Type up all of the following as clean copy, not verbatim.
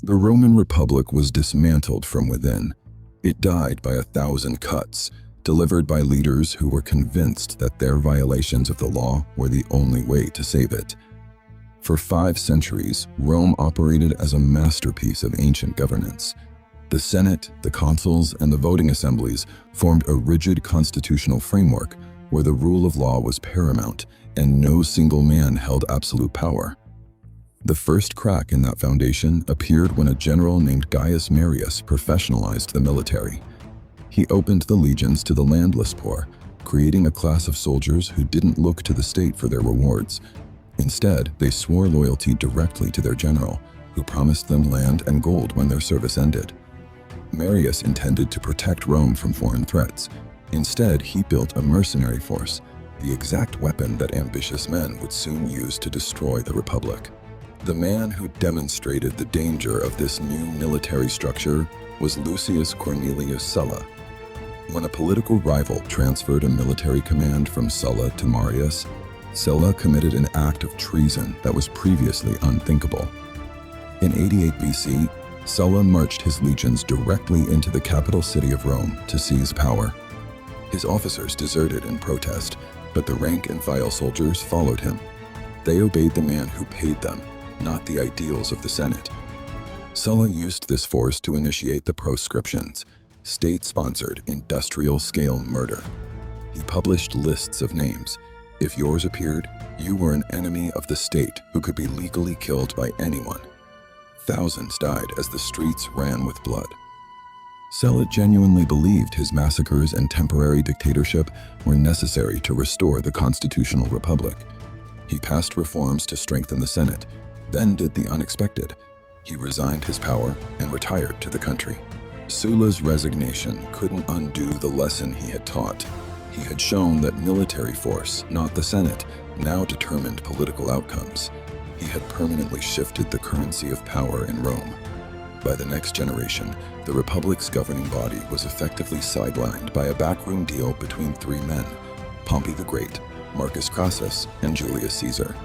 The Roman Republic was dismantled from within. It died by 1,000 cuts, delivered by leaders who were convinced that their violations of the law were the only way to save it. For 5 centuries, Rome operated as a masterpiece of ancient governance. The Senate, the consuls, and the voting assemblies formed a rigid constitutional framework where the rule of law was paramount and no single man held absolute power. The first crack in that foundation appeared when a general named Gaius Marius professionalized the military. He opened the legions to the landless poor, creating a class of soldiers who didn't look to the state for their rewards. Instead, they swore loyalty directly to their general, who promised them land and gold when their service ended. Marius intended to protect Rome from foreign threats. Instead, he built a mercenary force, the exact weapon that ambitious men would soon use to destroy the Republic. The man who demonstrated the danger of this new military structure was Lucius Cornelius Sulla. When a political rival transferred a military command from Sulla to Marius, Sulla committed an act of treason that was previously unthinkable. In 88 BC, Sulla marched his legions directly into the capital city of Rome to seize power. His officers deserted in protest, but the rank-and-file soldiers followed him. They obeyed the man who paid them, not the ideals of the Senate. Sulla used this force to initiate the proscriptions, state-sponsored industrial-scale murder. He published lists of names. If yours appeared, you were an enemy of the state who could be legally killed by anyone. Thousands died as the streets ran with blood. Sulla genuinely believed his massacres and temporary dictatorship were necessary to restore the constitutional republic. He passed reforms to strengthen the Senate, then did the unexpected. He resigned his power and retired to the country. Sulla's resignation couldn't undo the lesson he had taught. He had shown that military force, not the Senate, now determined political outcomes. He had permanently shifted the currency of power in Rome. By the next generation, the Republic's governing body was effectively sidelined by a backroom deal between 3 men, Pompey the Great, Marcus Crassus, and Julius Caesar.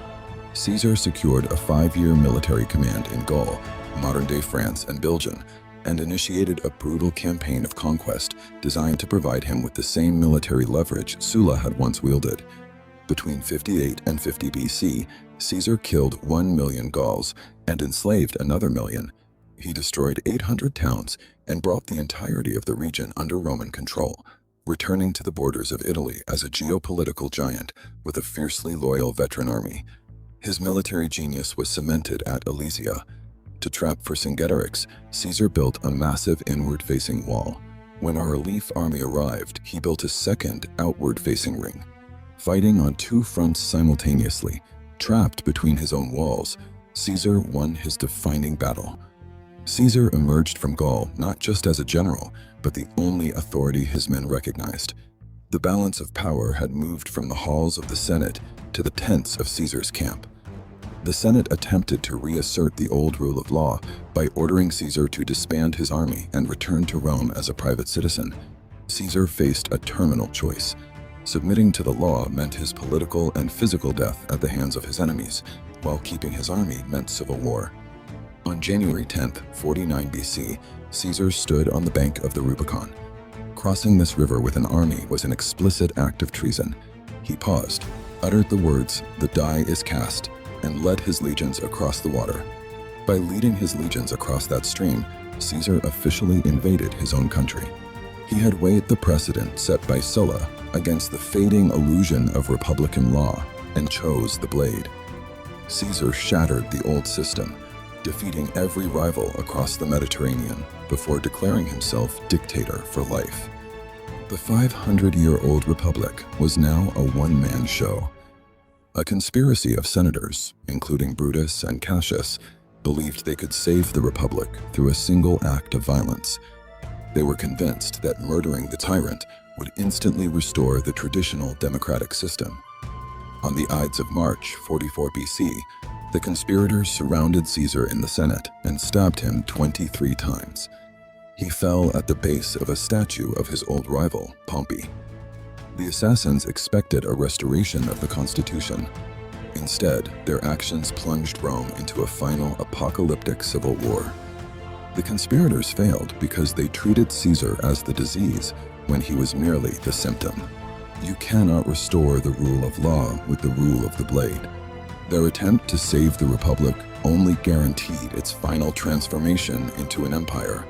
Caesar secured a 5-year military command in Gaul, modern-day France and Belgium, and initiated a brutal campaign of conquest designed to provide him with the same military leverage Sulla had once wielded. Between 58 and 50 BC, Caesar killed 1 million Gauls and enslaved another million. He destroyed 800 towns and brought the entirety of the region under Roman control, returning to the borders of Italy as a geopolitical giant with a fiercely loyal veteran army. His military genius was cemented at Alesia. To trap Vercingetorix, Caesar built a massive inward-facing wall. When a relief army arrived, he built a second outward-facing ring. Fighting on 2 fronts simultaneously, trapped between his own walls, Caesar won his defining battle. Caesar emerged from Gaul not just as a general, but the only authority his men recognized. The balance of power had moved from the halls of the Senate to the tents of Caesar's camp. The Senate attempted to reassert the old rule of law by ordering Caesar to disband his army and return to Rome as a private citizen. Caesar faced a terminal choice. Submitting to the law meant his political and physical death at the hands of his enemies, while keeping his army meant civil war. On January 10, 49 BC, Caesar stood on the bank of the Rubicon. Crossing this river with an army was an explicit act of treason. He paused, uttered the words, "The die is cast," and led his legions across the water. By leading his legions across that stream, Caesar officially invaded his own country. He had weighed the precedent set by Sulla against the fading illusion of republican law and chose the blade. Caesar shattered the old system, defeating every rival across the Mediterranean before declaring himself dictator for life. The 500-year-old republic was now a one-man show. A conspiracy of senators, including Brutus and Cassius, believed they could save the republic through a single act of violence. They were convinced that murdering the tyrant would instantly restore the traditional democratic system. On the Ides of March, 44 BC, the conspirators surrounded Caesar in the Senate and stabbed him 23 times. He fell at the base of a statue of his old rival, Pompey. The assassins expected a restoration of the Constitution. Instead, their actions plunged Rome into a final apocalyptic civil war. The conspirators failed because they treated Caesar as the disease when he was merely the symptom. You cannot restore the rule of law with the rule of the blade. Their attempt to save the Republic only guaranteed its final transformation into an empire.